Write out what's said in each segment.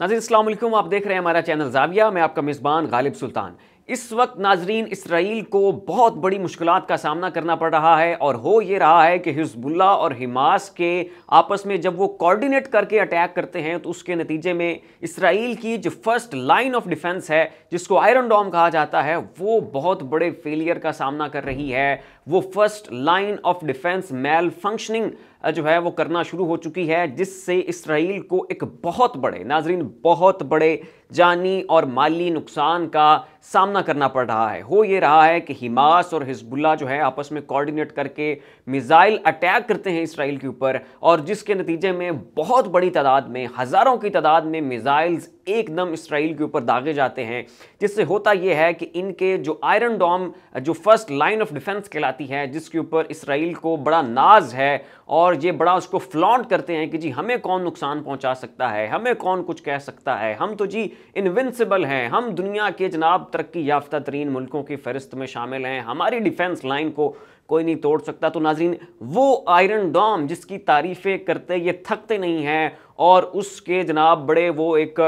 नाज़रीन अस्सलाम वालेकुम, आप देख रहे हैं हमारा चैनल ज़ाविया। मैं आपका मेज़बान गालिब सुल्तान। इस वक्त नाजरीन इसराइल को बहुत बड़ी मुश्किलात का सामना करना पड़ रहा है और हो ये रहा है कि हिज़्बुल्लाह और हमास के आपस में जब वो कोऑर्डिनेट करके अटैक करते हैं तो उसके नतीजे में इसराइल की जो फर्स्ट लाइन ऑफ डिफेंस है, जिसको आयरन डोम कहा जाता है, वो बहुत बड़े फेलियर का सामना कर रही है। वो first line of defence malfunctioning जो है वो करना शुरू हो चुकी है, जिससे इसराइल को एक बहुत बड़े नाजरीन बहुत बड़े जानी और माली नुकसान का सामना करना पड़ रहा है। हो ये रहा है कि हमास और हिज़्बुल्लाह जो है आपस में कोऑर्डिनेट करके मिसाइल अटैक करते हैं इसराइल के ऊपर, और जिसके नतीजे में बहुत बड़ी तादाद में, हज़ारों की तादाद में मिसाइल्स एकदम इसराइल के ऊपर दागे जाते हैं। जिससे होता यह है कि इनके जो आयरन डोम जो फर्स्ट लाइन ऑफ डिफेंस कहलाती है, जिसके ऊपर इसराइल को बड़ा नाज है और ये बड़ा उसको फ्लॉन्ट करते हैं कि जी हमें कौन नुकसान पहुंचा सकता है, हमें कौन कुछ कह सकता है, हम तो जी इनविंसिबल हैं, हम दुनिया के जनाब तरक्की याफ्ता तरीन मुल्कों की फहरिस्त में शामिल हैं, हमारी डिफेंस लाइन को कोई नहीं तोड़ सकता। तो नाजरीन वो आयरन डोम जिसकी तारीफें करते ये थकते नहीं हैं, और उसके जनाब बड़े वो एक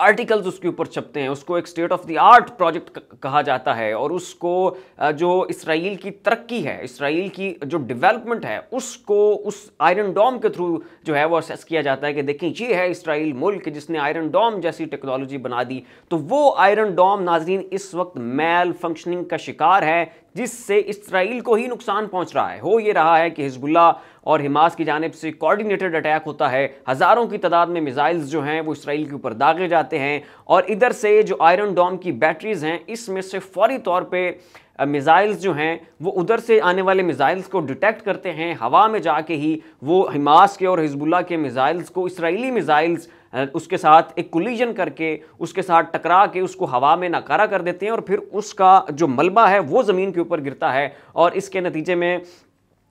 आर्टिकल्स उसके ऊपर छपते हैं, उसको एक state of the art project कहा जाता है, और उसको जो इसराइल की तरक्की है, इसराइल की जो डेवलपमेंट है, उसको उस आयरन डोम के थ्रू जो है वो असेस किया जाता है कि देखिए ये है इसराइल मुल्क जिसने आयरन डोम जैसी टेक्नोलॉजी बना दी। तो वो आयरन डोम नाजरीन इस वक्त मेल फंक्शनिंग का शिकार है, जिससे इसराइल को ही नुकसान पहुंच रहा है। हो ये रहा है कि हिज़्बुल्लाह और हमास की जानिब से कोऑर्डिनेटेड अटैक होता है, हज़ारों की तादाद में मिसाइल्स जो हैं वो इसराइल के ऊपर दागे जाते हैं, और इधर से जो आयरन डोम की बैटरीज हैं, इसमें से फौरी तौर पे मिसाइल्स जो हैं वो उधर से आने वाले मिसाइल्स को डिटेक्ट करते हैं, हवा में जाके ही वो हमास के और हिज़्बुल्लाह के मिसाइल्स को इसराइली मिसाइल्स उसके साथ एक कोलिजन करके, उसके साथ टकरा के उसको हवा में नाकारा कर देते हैं, और फिर उसका जो मलबा है वो ज़मीन के ऊपर गिरता है, और इसके नतीजे में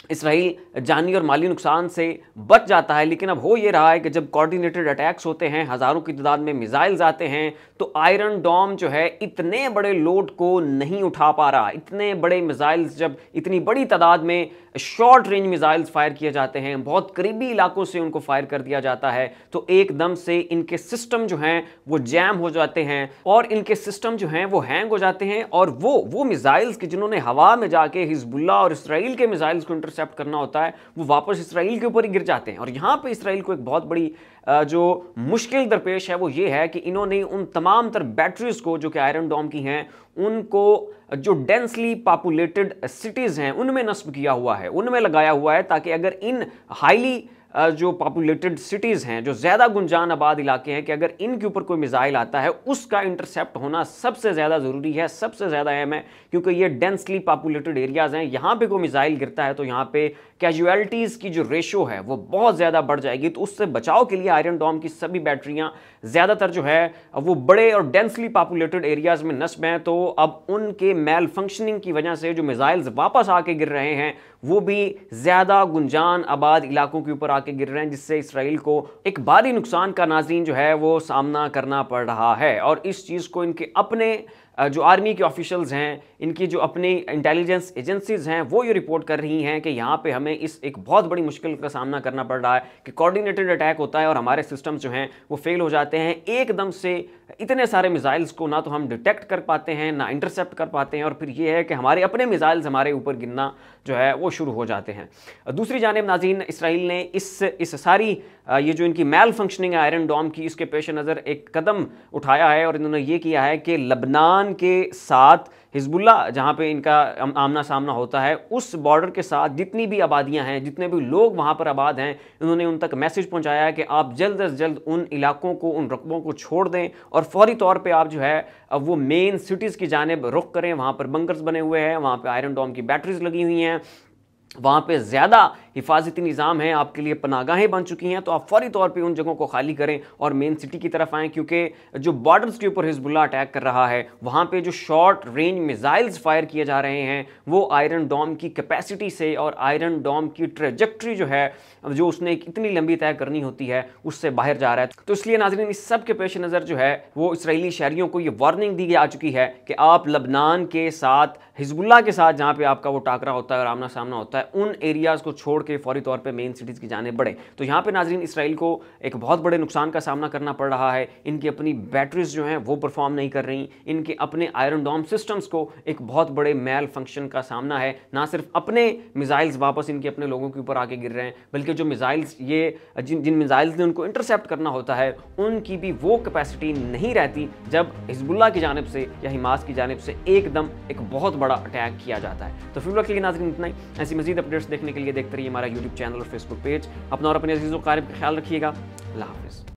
इसराइल जानी और माली नुकसान से बच जाता है। लेकिन अब हो ये रहा है कि जब कोऑर्डिनेटेड अटैक्स होते हैं, हज़ारों की तादाद में मिसाइल्स आते हैं, तो आयरन डोम जो है इतने बड़े लोड को नहीं उठा पा रहा। इतने बड़े मिसाइल्स जब इतनी बड़ी तादाद में शॉर्ट रेंज मिसाइल्स फायर किए जाते हैं, बहुत करीबी इलाकों से उनको फायर कर दिया जाता है, तो एकदम से इनके सिस्टम जो हैं वो जैम हो जाते हैं, और इनके सिस्टम जो हैं वो हैंग हो जाते हैं, और वो मिसाइल्स के जिन्होंने हवा में जाके हिज़्बुल्लाह और इसराइल के मिसाइल्स को इंटरसेप्ट करना होता है, वो वापस इसराइल के ऊपर ही गिर जाते हैं। और यहाँ पे इसराइल को एक बहुत बड़ी जो मुश्किल दरपेश है वो ये है कि इन्होंने उन तमाम तर बैटरीज को जो कि आयरन डोम की हैं, उनको जो डेंसली पॉपुलेटेड सिटीज़ हैं उनमें नस्ब किया हुआ है, उनमें लगाया हुआ है, ताकि अगर इन हाईली जो पॉपुलेटेड सिटीज़ हैं, जो ज़्यादा गुंजान आबाद इलाके हैं, कि अगर इनके ऊपर कोई मिसाइल आता है उसका इंटरसेप्ट होना सबसे ज़्यादा ज़रूरी है, सबसे ज़्यादा अहम है, क्योंकि ये डेंसली पॉपुलेटेड एरियाज़ हैं। यहाँ पे कोई मिसाइल गिरता है तो यहाँ पे कैजुअलिटीज़ की जो रेशो है वो बहुत ज़्यादा बढ़ जाएगी। तो उससे बचाव के लिए आयरन डोम की सभी बैटरियाँ ज़्यादातर जो है वो बड़े और डेंसली पॉपुलेटेड एरियाज़ में नस्ब हैं। तो अब उनके मेल फंक्शनिंग की वजह से जो मिसाइल्स वापस आके गिर रहे हैं वो भी ज़्यादा गुंजान आबाद इलाकों के ऊपर आके गिर रहे हैं, जिससे इसराइल को एक भारी नुकसान का नाज़रीन जो है वो सामना करना पड़ रहा है। और इस चीज़ को इनके अपने जो आर्मी के ऑफिशियल्स हैं, इनकी जो अपनी इंटेलिजेंस एजेंसीज हैं, वो ये रिपोर्ट कर रही हैं कि यहाँ पे हमें इस एक बहुत बड़ी मुश्किल का सामना करना पड़ रहा है कि कोऑर्डिनेटेड अटैक होता है और हमारे सिस्टम्स जो हैं वो फेल हो जाते हैं। एकदम से इतने सारे मिसाइल्स को ना तो हम डिटेक्ट कर पाते हैं, ना इंटरसेप्ट कर पाते हैं, और फिर ये है कि हमारे अपने मिसाइल्स हमारे ऊपर गिरना जो है वो शुरू हो जाते हैं। दूसरी जानिब नाज़रीन इसराइल ने इस सारी ये जो इनकी मेल फंक्शनिंग है आयरन डोम की, इसके पेश नज़र एक कदम उठाया है, और इन्होंने ये किया है कि लबनान के साथ हिज़्बुल्लाह जहाँ पे इनका आमना सामना होता है, उस बॉर्डर के साथ जितनी भी आबादियाँ हैं, जितने भी लोग वहाँ पर आबाद हैं, इन्होंने उन तक मैसेज पहुँचाया है कि आप जल्द अज जल्द उन इलाकों को, उन रकबों को छोड़ दें, और फौरी तौर पे आप जो है वो मेन सिटीज़ की जानिब रुख करें। वहाँ पर बंकर्स बने हुए हैं, वहाँ पर आयरन डोम की बैटरीज लगी हुई हैं, वहाँ पे ज़्यादा हिफाजती निज़ाम है, आपके लिए पनागाहें बन चुकी हैं, तो आप फौरी तौर पे उन जगहों को खाली करें और मेन सिटी की तरफ आएँ, क्योंकि जो बॉर्डर्स के ऊपर हिज़्बुल्लाह अटैक कर रहा है, वहाँ पे जो शॉर्ट रेंज मिसाइल्स फायर किए जा रहे हैं वो आयरन डोम की कैपेसिटी से और आयरन डोम की ट्रेजेक्ट्री जो है, जो उसने इतनी लंबी तय करनी होती है, उससे बाहर जा रहा है। तो इसलिए नाज़रीन इस सब के पेश नज़र जो है वो इसराइली शहरियों को ये वार्निंग दी जा चुकी है कि आप लबनान के साथ, हिज़्बुल्लाह के साथ जहाँ पे आपका वो टाकरा होता है और आमना सामना होता है, उन एरियाज़ को छोड़ के फौरी तौर पे मेन सिटीज़ की जाने बढ़े। तो यहाँ पे नाजरीन इसराइल को एक बहुत बड़े नुकसान का सामना करना पड़ रहा है। इनकी अपनी बैटरीज जो हैं वो परफॉर्म नहीं कर रही, इनके अपने आयरन डोम सिस्टम्स को एक बहुत बड़े मेल फंक्शन का सामना है। ना सिर्फ अपने मिसाइल्स वापस इनके अपने लोगों के ऊपर आके गिर रहे हैं, बल्कि जो मिसाइल्स ये जिन मिसाइल्स ने उनको इंटरसेप्ट करना होता है उनकी भी वो कैपेसिटी नहीं रहती जब हिजबुल्लाह की जानिब से या हिमास की जानिब से एकदम एक बहुत बड़ा अटैक किया जाता है। तो फिलहाल के लिए नाज़रीन इतना ही। ऐसी मजीद अपडेट्स देखने के लिए देखते रहिए हमारा यूट्यूब चैनल और फेसबुक पेज। अपना और अपने अजीज़ों क़ारिब का ख्याल रखिएगा। अल्लाह हाफ़िज़।